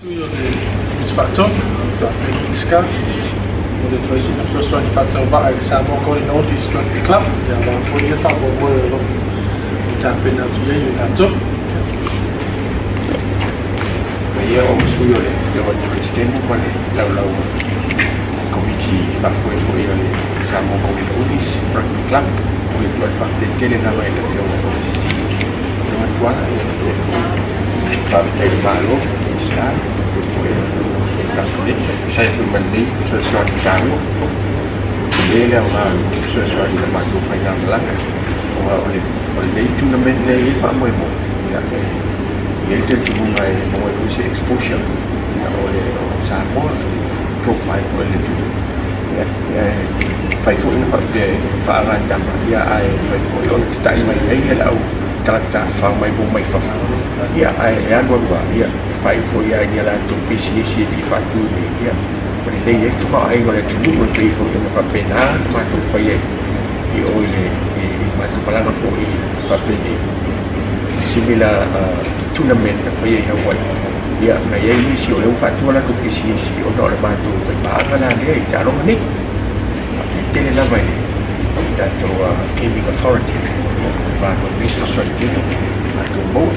Studio di fatto, X-Ka, ho detto sì, la first one fatto vai, Samoa Golden Oldies Rugby Club, abbiamo fuori il fatto quello di tappare nato ieri nato. Io ho studio le voglio estendere quale lavoro comici a fuori le Samoa Golden Oldies Rugby Club, poi tu hai fatto il telenama e sì, prima Tuala e parte il malo in star, poi saya firmandi sesuatu kamu dia orang sesuatu yang mahu final lah oleh tournament ni pak mau ya itu tu mulai mau usi exposure oleh Samoa profile oleh tu ya pai fu ini pak dia faran jam dia ai pai fu on tak mai ai lau karakter fang mai bu mai fa ya ai ya gua ya pai fu ya dia lah tu PCC FIFA tu ni ya Lei cuma ai oleh tu pun pai fu dengan pena matu fai i oleh matu palana fu i fa peni similar tournament fai ya wai ya na ye ni si oleh fa tu la tu PCC ono le matu fai ba kana dia i calon ni tele la vai that to gaming authority ba ko business strategy atau